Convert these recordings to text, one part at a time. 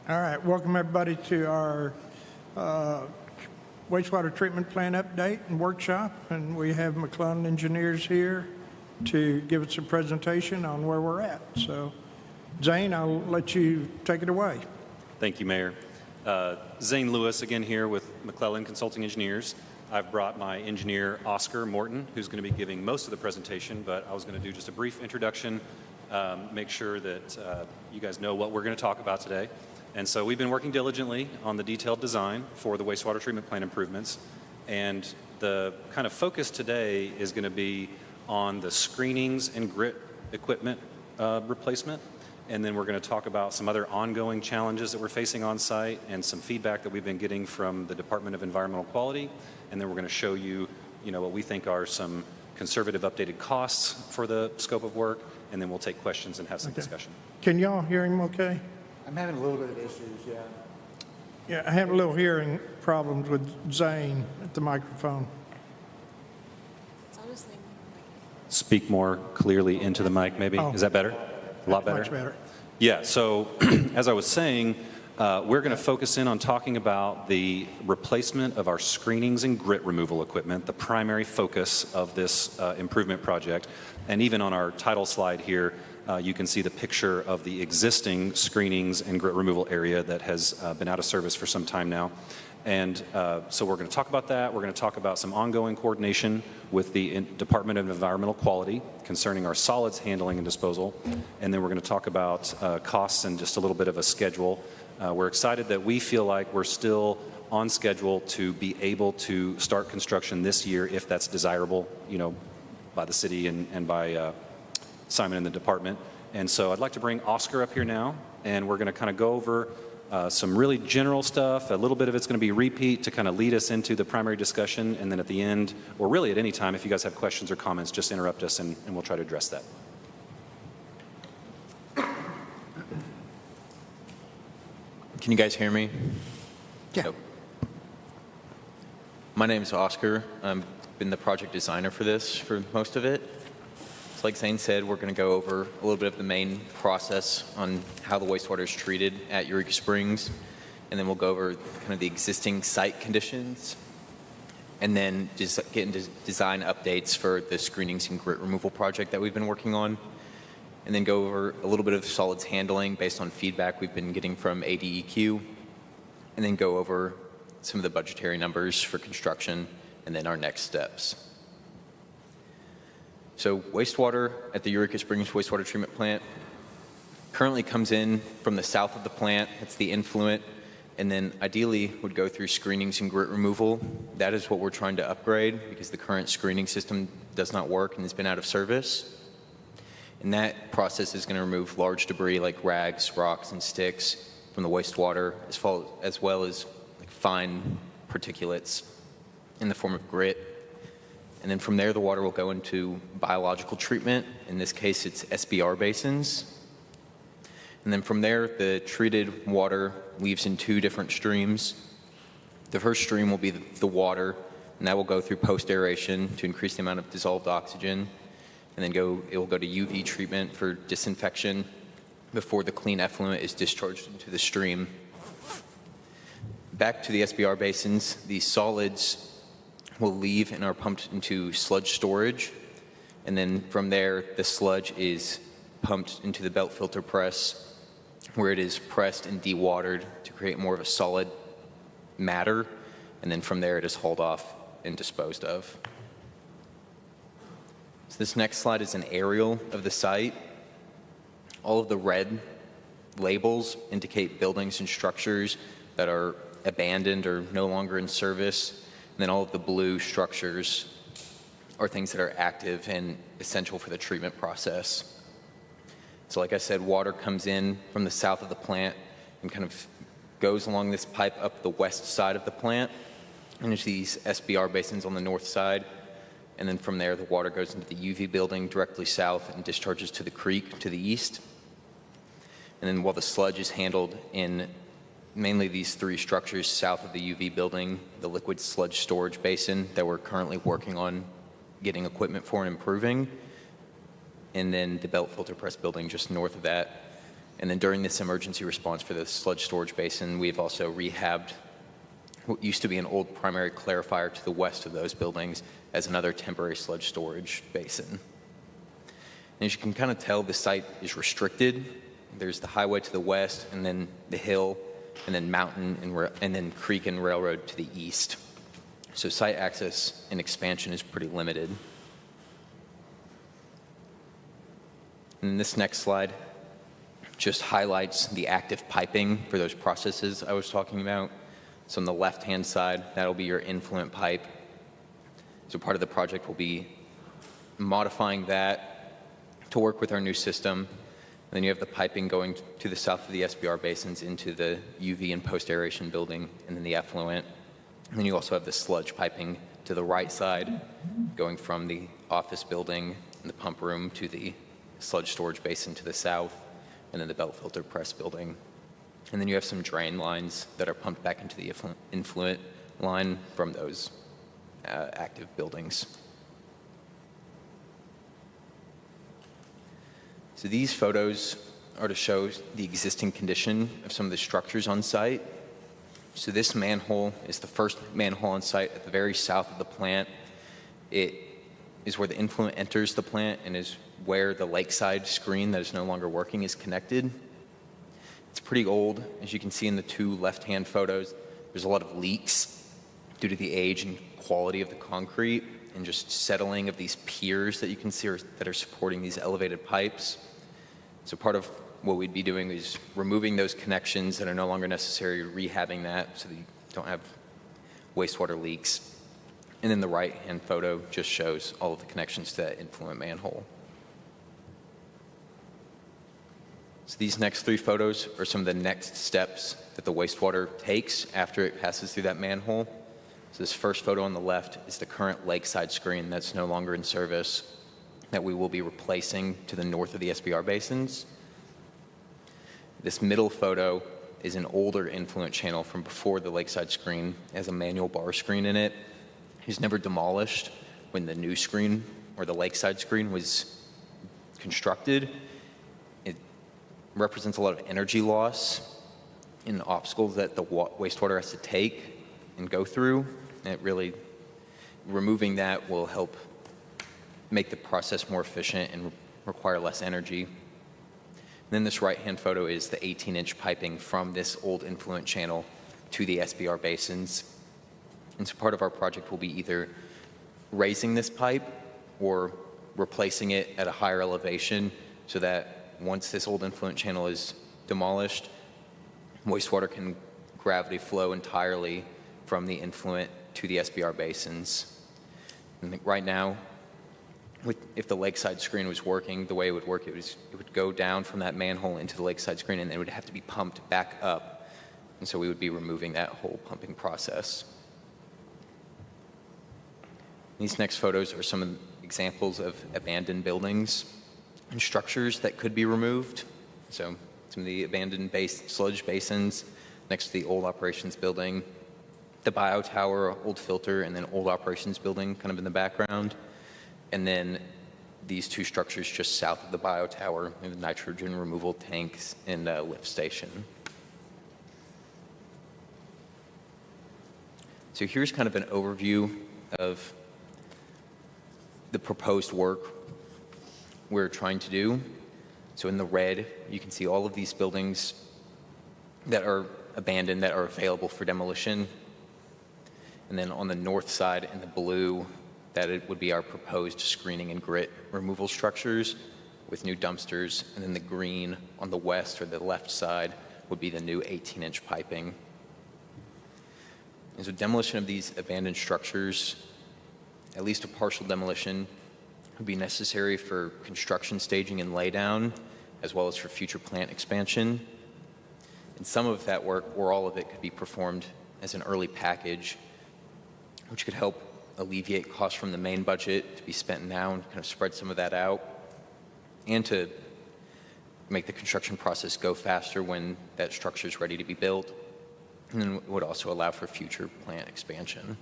All right, welcome everybody to our wastewater treatment plant update and workshop. And we have McClellan Engineers here to give us a presentation on where we're at. So, Zane, I'll let you take it away. Thank you, Mayor. Zane Lewis again here with McClellan Consulting Engineers. I've brought my engineer, Oscar Morton, who's going to be giving most of the presentation, but I was going to do just a brief introduction, make sure that you guys know what we're going to talk about today. And so we've been working diligently on the detailed design for the wastewater treatment plant improvements. And the kind of focus today is going to be on the screenings and grit equipment replacement. And then we're going to talk about some other ongoing challenges that we're facing on site and some feedback that we've been getting from the Department of Environmental Quality. And then we're going to show you, what we think are some conservative updated costs for the scope of work. And then we'll take questions and have some discussion. Can y'all hear him okay? I'm having a little bit of issues, yeah. Yeah, I have a little hearing problems with Zane at the microphone. Speak more clearly into the mic, maybe. Oh. Is that better? A lot better? Much better. Yeah, so as I was saying, we're going to focus in on talking about the replacement of our screenings and grit removal equipment, the primary focus of this improvement project. And even on our title slide here, you can see the picture of the existing screenings and grit removal area that has been out of service for some time now. And so we're going to talk about that. We're going to talk about some ongoing coordination with the Department of Environmental Quality concerning our solids handling and disposal. And then we're going to talk about costs and just a little bit of a schedule. We're excited that we feel like we're still on schedule to be able to start construction this year if that's desirable, by the city and by Simon and the department. And so I'd like to bring Oscar up here now, and we're going to kind of go over some really general stuff. A little bit of it's going to be repeat to kind of lead us into the primary discussion, and then at the end, or really at any time, if you guys have questions or comments, just interrupt us and we'll try to address that. Can you guys hear me? Yeah. Nope. My name is Oscar. I've been the project designer for this for most of it. So like Zane said, we're going to go over a little bit of the main process on how the wastewater is treated at Eureka Springs, and then we'll go over kind of the existing site conditions, and then just get into design updates for the screenings and grit removal project that we've been working on, and then go over a little bit of solids handling based on feedback we've been getting from ADEQ, and then go over some of the budgetary numbers for construction, and then our next steps. So wastewater at the Eureka Springs Wastewater Treatment Plant currently comes in from the south of the plant. That's the influent, and then ideally would go through screenings and grit removal. That is what we're trying to upgrade because the current screening system does not work and has been out of service. And that process is going to remove large debris like rags, rocks, and sticks from the wastewater, as well as like fine particulates in the form of grit. And then from there, the water will go into biological treatment. In this case, it's SBR basins. And then from there, the treated water leaves in two different streams. The first stream will be the water, and that will go through post-aeration to increase the amount of dissolved oxygen. And then it will go to UV treatment for disinfection before the clean effluent is discharged into the stream. Back to the SBR basins, the solids will leave and are pumped into sludge storage. And then from there, the sludge is pumped into the belt filter press, where it is pressed and dewatered to create more of a solid matter. And then from there, it is hauled off and disposed of. So this next slide is an aerial of the site. All of the red labels indicate buildings and structures that are abandoned or no longer in service. And then all of the blue structures are things that are active and essential for the treatment process. So like I said, water comes in from the south of the plant and kind of goes along this pipe up the west side of the plant. And there's these SBR basins on the north side. And then from there, the water goes into the UV building directly south and discharges to the creek to the east. And then while the sludge is handled in mainly these three structures south of the UV building, the liquid sludge storage basin that we're currently working on getting equipment for and improving, and then the belt filter press building just north of that. And then during this emergency response for the sludge storage basin, we've also rehabbed what used to be an old primary clarifier to the west of those buildings as another temporary sludge storage basin. And as you can kind of tell, the site is restricted. There's the highway to the west, and then the hill, and then mountain, and then creek and railroad to the east. So site access and expansion is pretty limited. And this next slide just highlights the active piping for those processes I was talking about. So on the left-hand side, that'll be your influent pipe. So part of the project will be modifying that to work with our new system. And then you have the piping going to the south of the SBR basins into the UV and post-aeration building, and then the effluent. And then you also have the sludge piping to the right side, going from the office building and the pump room to the sludge storage basin to the south, and then the belt filter press building. And then you have some drain lines that are pumped back into the influent line from those active buildings. So these photos are to show the existing condition of some of the structures on site. So this manhole is the first manhole on site at the very south of the plant. It is where the influent enters the plant and is where the lakeside screen that is no longer working is connected. It's pretty old. As you can see in the two left-hand photos, there's a lot of leaks due to the age and quality of the concrete and just settling of these piers that you can see that are supporting these elevated pipes. So part of what we'd be doing is removing those connections that are no longer necessary, rehabbing that so that you don't have wastewater leaks. And then the right-hand photo just shows all of the connections to that influent manhole. So these next three photos are some of the next steps that the wastewater takes after it passes through that manhole. So this first photo on the left is the current lakeside screen that's no longer in service that we will be replacing to the north of the SBR basins. This middle photo is an older influent channel from before the lakeside screen. It has a manual bar screen in it. It was never demolished when the new screen or the lakeside screen was constructed. It represents a lot of energy loss and obstacles that the wastewater has to take and go through. And it really, removing that will help make the process more efficient and require less energy. And then this right-hand photo is the 18-inch piping from this old influent channel to the SBR basins. And so part of our project will be either raising this pipe or replacing it at a higher elevation so that once this old influent channel is demolished, wastewater can gravity flow entirely from the influent to the SBR basins. And right now, if the lakeside screen was working, the way it would work, it would go down from that manhole into the lakeside screen, and then it would have to be pumped back up. And so we would be removing that whole pumping process. These next photos are some examples of abandoned buildings and structures that could be removed. So some of the abandoned sludge basins next to the old operations building, the bio tower, old filter, and then old operations building kind of in the background. And then these two structures just south of the bio tower, the nitrogen removal tanks and lift station. So here's kind of an overview of the proposed work we're trying to do. So in the red, you can see all of these buildings that are abandoned that are available for demolition. And then on the north side in the blue, that it would be our proposed screening and grit removal structures with new dumpsters. And then the green on the west or the left side would be the new 18-inch piping. And so demolition of these abandoned structures, at least a partial demolition, would be necessary for construction staging and laydown, as well as for future plant expansion. And some of that work, or all of it, could be performed as an early package, which could help alleviate costs from the main budget to be spent now and kind of spread some of that out, and to make the construction process go faster when that structure is ready to be built. And then it would also allow for future plant expansion.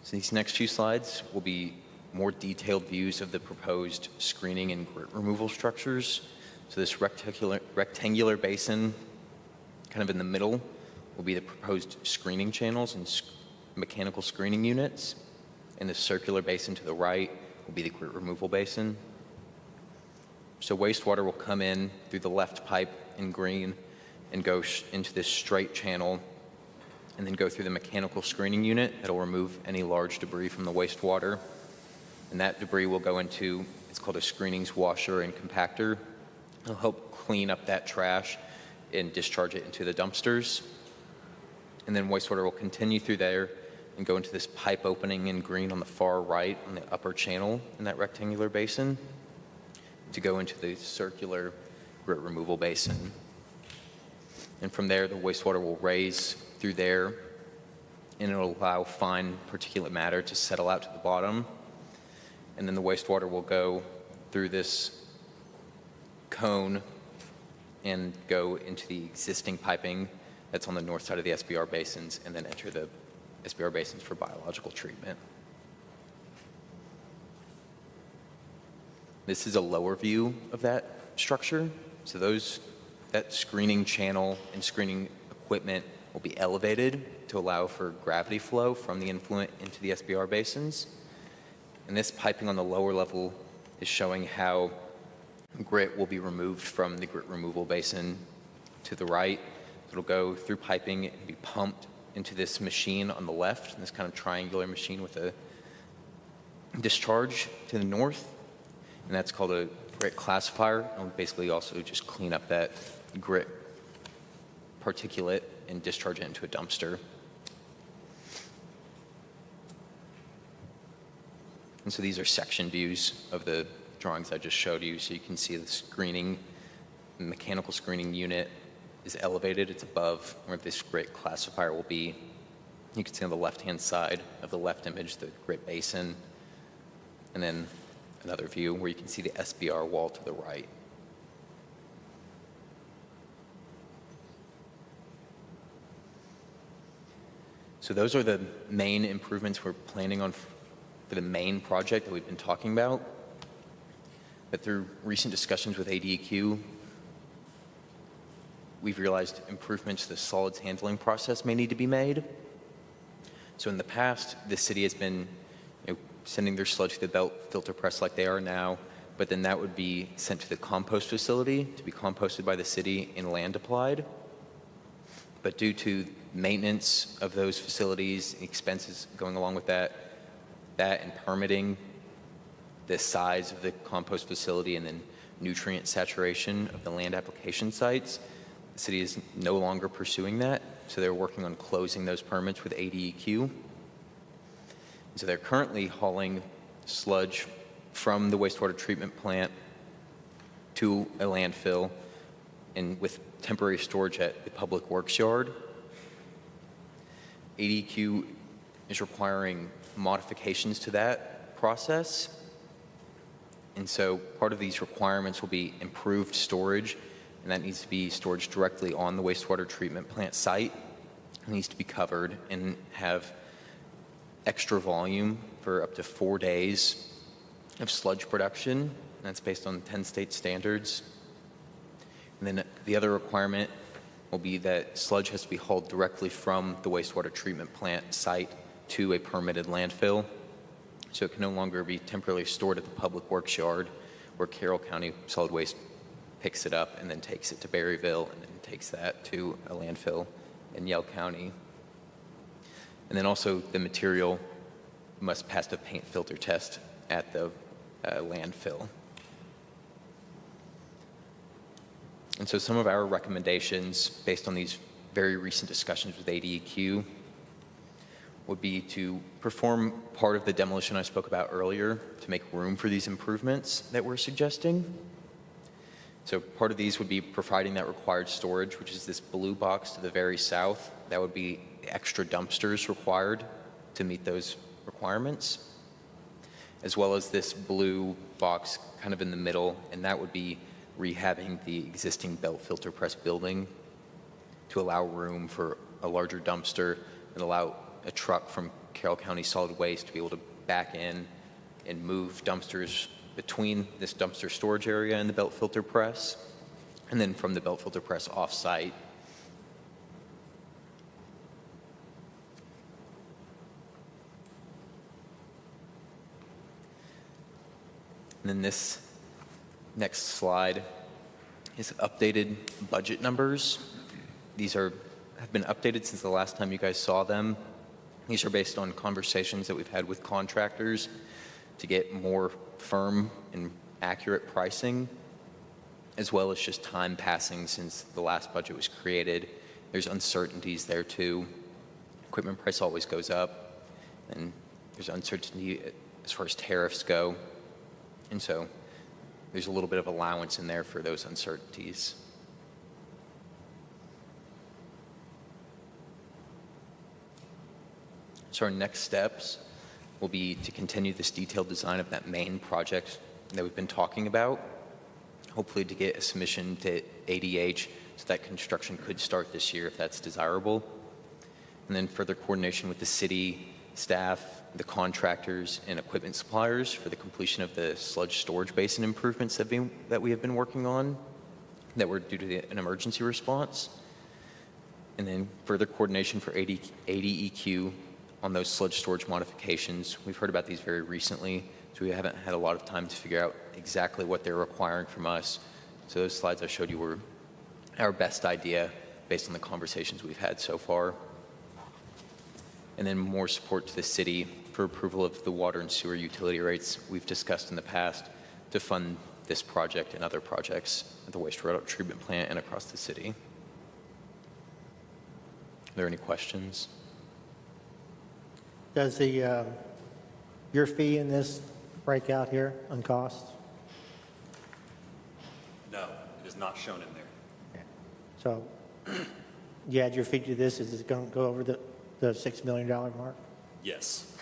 So these next few slides will be more detailed views of the proposed screening and grit removal structures. So this rectangular basin, kind of in the middle, will be the proposed screening channels and mechanical screening units. And the circular basin to the right will be the grit removal basin. So wastewater will come in through the left pipe in green and go into this straight channel, and then go through the mechanical screening unit that'll remove any large debris from the wastewater. And that debris will go into, it's called a screenings washer and compactor. It'll help clean up that trash and discharge it into the dumpsters. And then wastewater will continue through there and go into this pipe opening in green on the far right on the upper channel in that rectangular basin to go into the circular grit removal basin. And from there, the wastewater will raise through there, and it'll allow fine particulate matter to settle out to the bottom. And then the wastewater will go through this cone and go into the existing piping that's on the north side of the SBR basins, and then enter the SBR basins for biological treatment. This is a lower view of that structure. So that screening channel and screening equipment will be elevated to allow for gravity flow from the influent into the SBR basins. And this piping on the lower level is showing how grit will be removed from the grit removal basin to the right. It'll go through piping and be pumped into this machine on the left, this kind of triangular machine with a discharge to the north. And that's called a grit classifier. And we'll basically also just clean up that grit particulate and discharge it into a dumpster. And so these are section views of the drawings I just showed you. So you can see the mechanical screening unit is elevated. It's above where this grit classifier will be. You can see on the left-hand side of the left image, the grit basin, and then another view where you can see the SBR wall to the right. So those are the main improvements we're planning on for the main project that we've been talking about. But through recent discussions with ADEQ, we've realized improvements to the solids handling process may need to be made. So in the past, the city has been sending their sludge to the belt filter press like they are now, but then that would be sent to the compost facility to be composted by the city and land applied. But due to maintenance of those facilities, expenses going along with that and permitting, the size of the compost facility, and then nutrient saturation of the land application sites, the city is no longer pursuing that. So they're working on closing those permits with ADEQ. So they're currently hauling sludge from the wastewater treatment plant to a landfill and with temporary storage at the public works yard. ADEQ is requiring modifications to that process. And so part of these requirements will be improved storage, and that needs to be storage directly on the wastewater treatment plant site. It needs to be covered and have extra volume for up to 4 days of sludge production. That's based on 10 state standards. And then the other requirement will be that sludge has to be hauled directly from the wastewater treatment plant site to a permitted landfill. So it can no longer be temporarily stored at the public works yard where Carroll County Solid Waste picks it up and then takes it to Berryville and then takes that to a landfill in Yell County. And then also the material must pass the paint filter test at the landfill. And so some of our recommendations based on these very recent discussions with ADEQ would be to perform part of the demolition I spoke about earlier to make room for these improvements that we're suggesting. So part of these would be providing that required storage, which is this blue box to the very south. That would be extra dumpsters required to meet those requirements, as well as this blue box kind of in the middle, and that would be rehabbing the existing belt filter press building to allow room for a larger dumpster and allow a truck from Carroll County Solid Waste to be able to back in and move dumpsters between this dumpster storage area and the belt filter press, and then from the belt filter press off-site. And then this next slide is updated budget numbers. These have been updated since the last time you guys saw them. These are based on conversations that we've had with contractors to get more firm and accurate pricing, as well as just time passing since the last budget was created. There's uncertainties there too. Equipment price always goes up, and there's uncertainty as far as tariffs go. And so there's a little bit of allowance in there for those uncertainties. So our next steps will be to continue this detailed design of that main project that we've been talking about, hopefully to get a submission to ADH so that construction could start this year if that's desirable. And then further coordination with the city, staff, the contractors, and equipment suppliers for the completion of the sludge storage basin improvements that we have been working on that were due to an emergency response. And then further coordination for ADEQ on those sludge storage modifications. We've heard about these very recently, so we haven't had a lot of time to figure out exactly what they're requiring from us. So those slides I showed you were our best idea based on the conversations we've had so far. And then more support to the city for approval of the water and sewer utility rates we've discussed in the past to fund this project and other projects at the wastewater treatment plant and across the city. Are there any questions? Does the your fee in this break out here on costs? No, it is not shown in there. Okay. So you add your fee to this, is it going to go over the $6 million mark? Yes.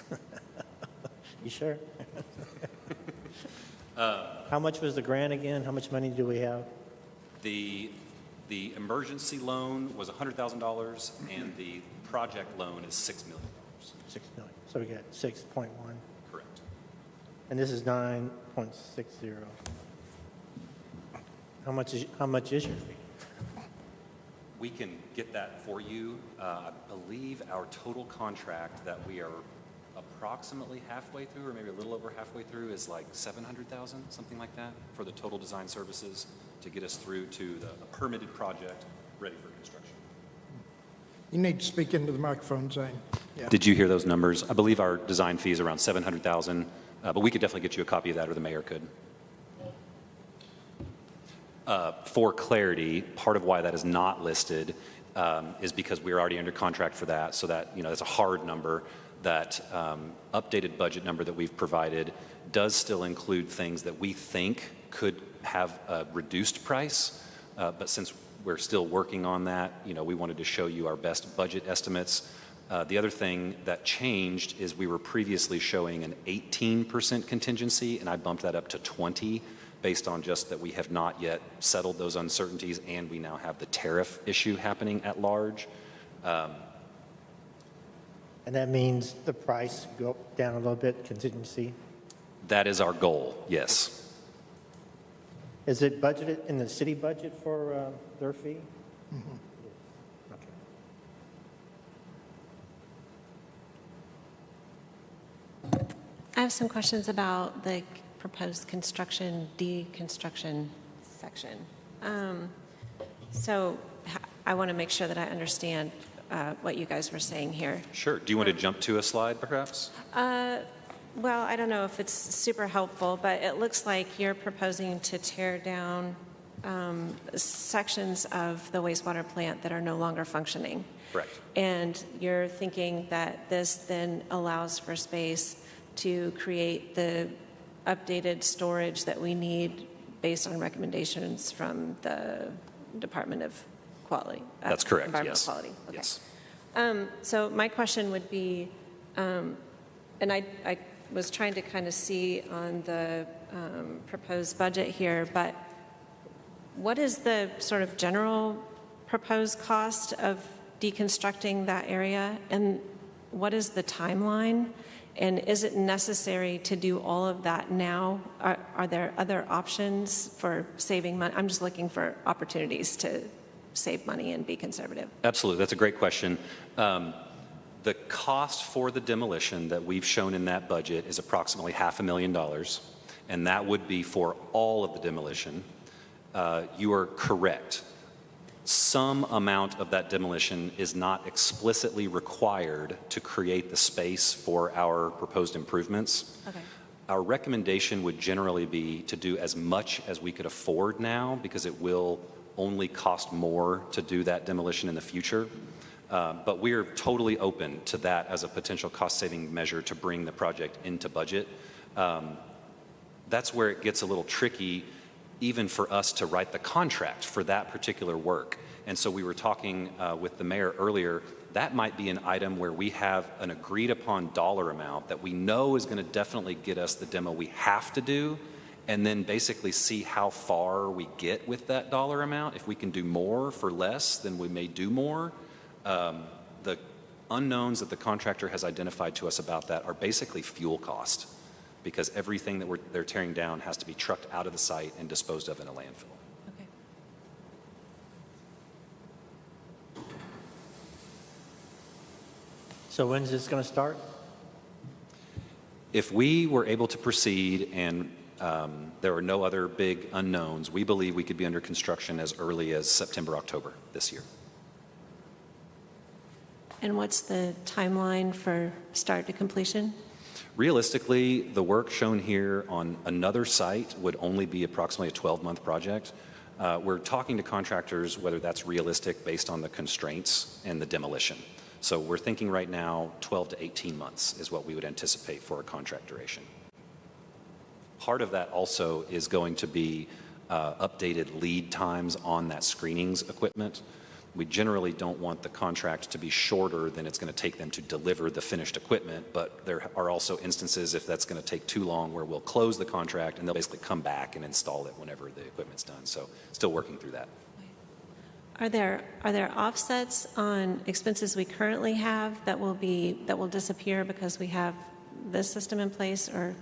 You sure? How much was the grant again? How much money do we have? The emergency loan was $100,000, and the project loan is $6 million. 6 million. So we got 6.1. Correct. And this is 9.60. How much is your fee? We can get that for you. I believe our total contract that we are approximately halfway through, or maybe a little over halfway through, is like $700,000, something like that, for the total design services to get us through to a permitted project ready for construction. You need to speak into the microphone, Zane. Yeah. Did you hear those numbers? I believe our design fee is around $700,000, but we could definitely get you a copy of that, or the mayor could. For clarity, part of why that is not listed is because we're already under contract for that, so that, that's a hard number. That updated budget number that we've provided does still include things that we think could have a reduced price, but since we're still working on that, we wanted to show you our best budget estimates. The other thing that changed is we were previously showing an 18% contingency, and I bumped that up to 20%. Based on just that we have not yet settled those uncertainties, and we now have the tariff issue happening at large. And that means the price go down a little bit, contingency. That is our goal, yes. Is it budgeted in the city budget for their fee? Mm-hmm. Okay. I have some questions about the proposed construction deconstruction section. So I want to make sure that I understand what you guys were saying here. Sure. Do you want to jump to a slide, perhaps? Well, I don't know if it's super helpful, but it looks like you're proposing to tear down sections of the wastewater plant that are no longer functioning. Correct. And you're thinking that this then allows for space to create the updated storage that we need based on recommendations from the Department of Quality. That's correct, Environmental yes. Quality. Okay. Yes. So my question would be, and I was trying to kind of see on the proposed budget here, but what is the sort of general proposed cost of deconstructing that area, and what is the timeline? And is it necessary to do all of that now? Are there other options for saving money? I'm just looking for opportunities to save money and be conservative. Absolutely, that's a great question. The cost for the demolition that we've shown in that budget is approximately $500,000, and that would be for all of the demolition. You are correct. Some amount of that demolition is not explicitly required to create the space for our proposed improvements. Okay. Our recommendation would generally be to do as much as we could afford now, because it will only cost more to do that demolition in the future. But we're totally open to that as a potential cost-saving measure to bring the project into budget. That's where it gets a little tricky, even for us to write the contract for that particular work. And so we were talking with the mayor earlier, that might be an item where we have an agreed upon dollar amount that we know is going to definitely get us the demo we have to do, and then basically see how far we get with that dollar amount. If we can do more for less, then we may do more. The unknowns that the contractor has identified to us about that are basically fuel cost, because everything that they're tearing down has to be trucked out of the site and disposed of in a landfill. Okay. So when's this going to start? If we were able to proceed and there were no other big unknowns, we believe we could be under construction as early as September, October this year. And what's the timeline for start to completion? Realistically, the work shown here on another site would only be approximately a 12-month project. We're talking to contractors whether that's realistic based on the constraints and the demolition. So we're thinking right now 12 to 18 months is what we would anticipate for a contract duration. Part of that also is going to be updated lead times on that screenings equipment. We generally don't want the contract to be shorter than it's going to take them to deliver the finished equipment, but there are also instances if that's going to take too long where we'll close the contract and they'll basically come back and install it whenever the equipment's done. So still working through that. Are there offsets on expenses we currently have that will disappear because we have this system in place, or?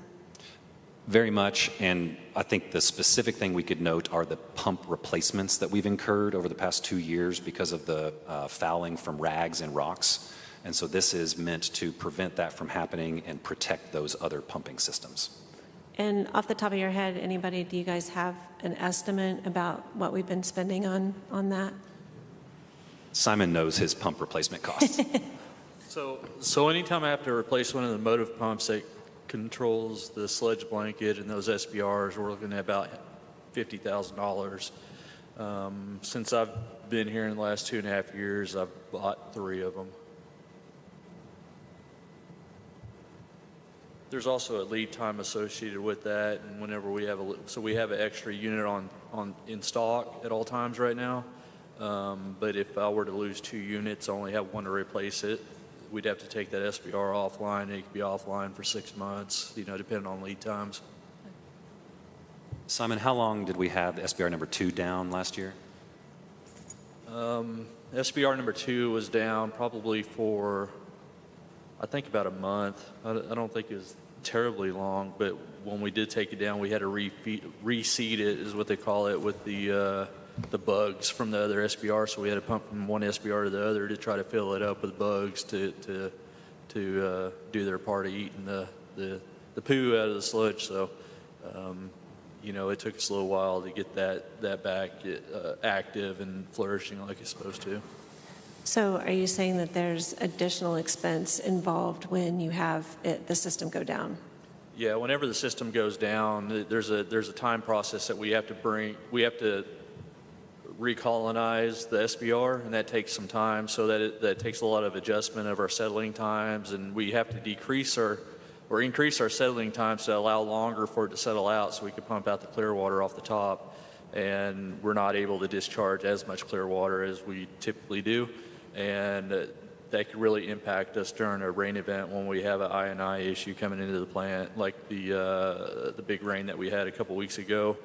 Very much, and I think the specific thing we could note are the pump replacements that we've incurred over the past 2 years because of the fouling from rags and rocks. And so this is meant to prevent that from happening and protect those other pumping systems. And off the top of your head, anybody, do you guys have an estimate about what we've been spending on that? Simon knows his pump replacement costs. So anytime I have to replace one of the motive pumps that controls the sludge blanket and those SBRs, we're looking at about $50,000. Since I've been here in the last 2.5 years, I've bought 3 of them. There's also a lead time associated with that, and whenever we have we have an extra unit in stock at all times right now. But if I were to lose 2 units, I only have one to replace it. We'd have to take that SBR offline. It could be offline for 6 months, depending on lead times. Simon, how long did we have the SBR number 2 down last year? SBR number 2 was down probably for, I think, about a month. I don't think it was terribly long, but when we did take it down, we had to reseed it, is what they call it, with the bugs from the other SBR. So we had to pump from one SBR to the other to try to fill it up with bugs to do their part of eating the poo out of the sludge. So, it took us a little while to get that back active and flourishing like it's supposed to. So are you saying that there's additional expense involved when you have the system go down? Yeah, whenever the system goes down, there's a time process that we have to recolonize the SBR, and that takes some time. So that takes a lot of adjustment of our settling times, and we have to increase our settling times to allow longer for it to settle out, so we can pump out the clear water off the top. And we're not able to discharge as much clear water as we typically do, and that could really impact us during a rain event when we have an I&I issue coming into the plant, like the big rain that we had a couple weeks ago.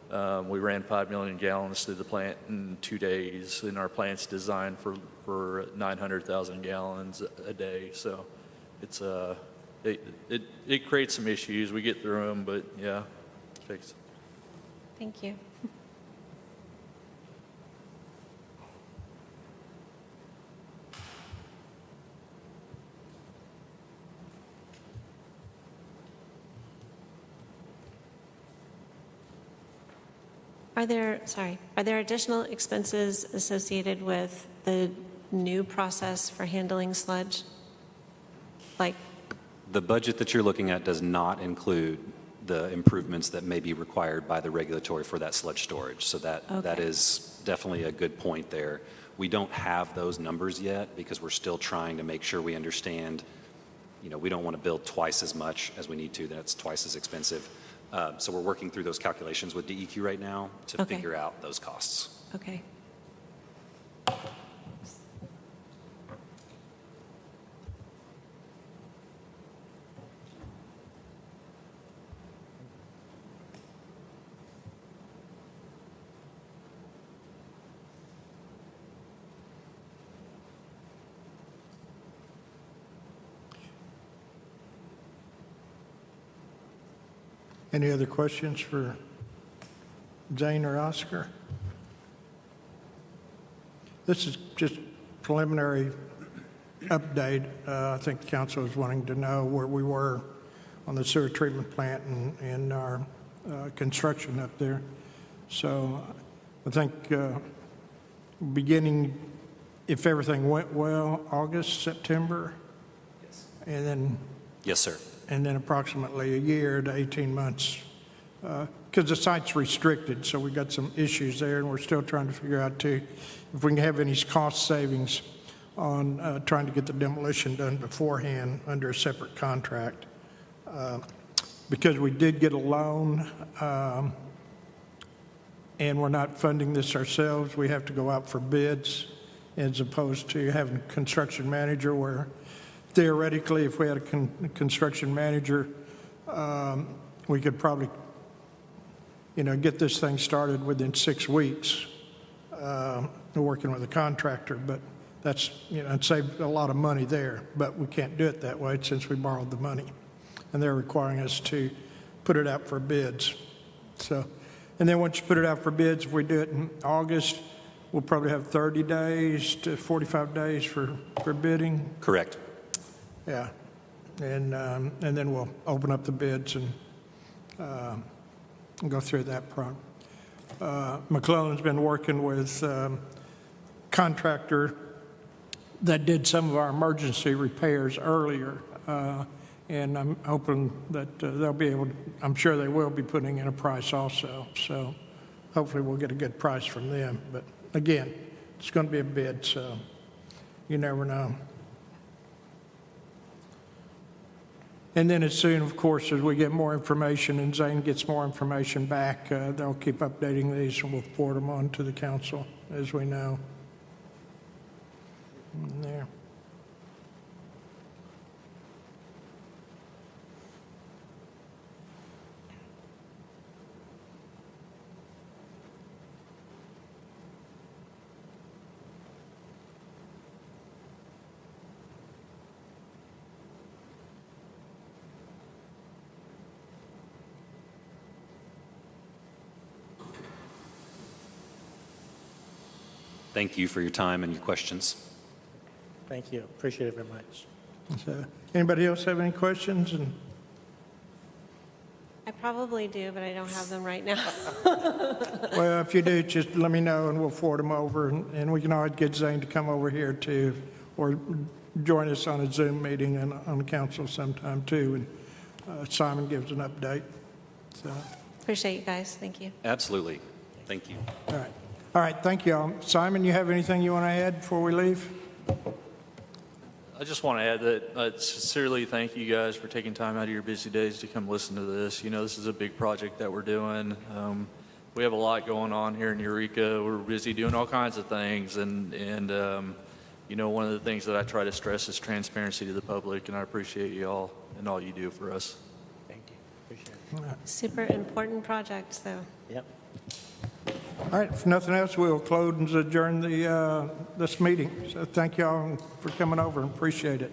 We ran 5 million gallons through the plant in 2 days, and our plant's designed for 900,000 gallons a day. So it's it creates some issues. We get through them, but yeah, takes. Thank you. Are there additional expenses associated with the new process for handling sludge? Like, The budget that you're looking at does not include the improvements that may be required by the regulatory for that sludge storage. So that Okay. is definitely a good point there. We don't have those numbers yet because we're still trying to make sure we understand, we don't want to build twice as much as we need to, then it's twice as expensive. So we're working through those calculations with DEQ right now to Okay. figure out those costs. okay. Any other questions for Zane or Oscar? This is just preliminary update. I think the council is wanting to know where we were on the sewer treatment plant and our construction up there. So I think beginning, if everything went well, August, September, and then Yes, sir. approximately a year to 18 months, because the site's restricted, so we got some issues there, and we're still trying to figure out, too, if we can have any cost savings on trying to get the demolition done beforehand under a separate contract. Because we did get a loan, and we're not funding this ourselves, we have to go out for bids as opposed to having a construction manager where theoretically, if we had a construction manager, we could probably, get this thing started within 6 weeks, working with a contractor. But that's, I'd save a lot of money there. But we can't do it that way since we borrowed the money, and they're requiring us to put it out for bids. So, and then once you put it out for bids, if we do it in August, we'll probably have 30 days to 45 days for bidding. Correct. Yeah, and then we'll open up the bids and go through that problem. McClellan's been working with contractor that did some of our emergency repairs earlier, and I'm hoping that they'll be able to, I'm sure they will be putting in a price also, so hopefully we'll get a good price from them. But again, it's going to be a bid, so you never know. And then as soon, of course, as we get more information and Zane gets more information back, they'll keep updating these and we'll forward them on to the council as we know. There. Thank you for your time and your questions. Thank you. Appreciate it very much. So, anybody else have any questions? And I probably do, but I don't have them right now. well, if you do, just let me know and we'll forward them over, and we can always get Zane to come over here too, or join us on a Zoom meeting and on the council sometime too, and Simon gives an update. So, Appreciate you guys. Thank you. Absolutely. Thank you. all right, thank you all. Simon, you have anything you want to add before we leave? I just want to add that I sincerely thank you guys for taking time out of your busy days to come listen to this. This is a big project that we're doing. We have a lot going on here in Eureka. We're busy doing all kinds of things, and one of the things that I try to stress is transparency to the public, and I appreciate you all and all you do for us. Thank you. Appreciate it. Super important project, so. Yep. All right, if nothing else, we'll close and adjourn this meeting. So thank you all for coming over and appreciate it.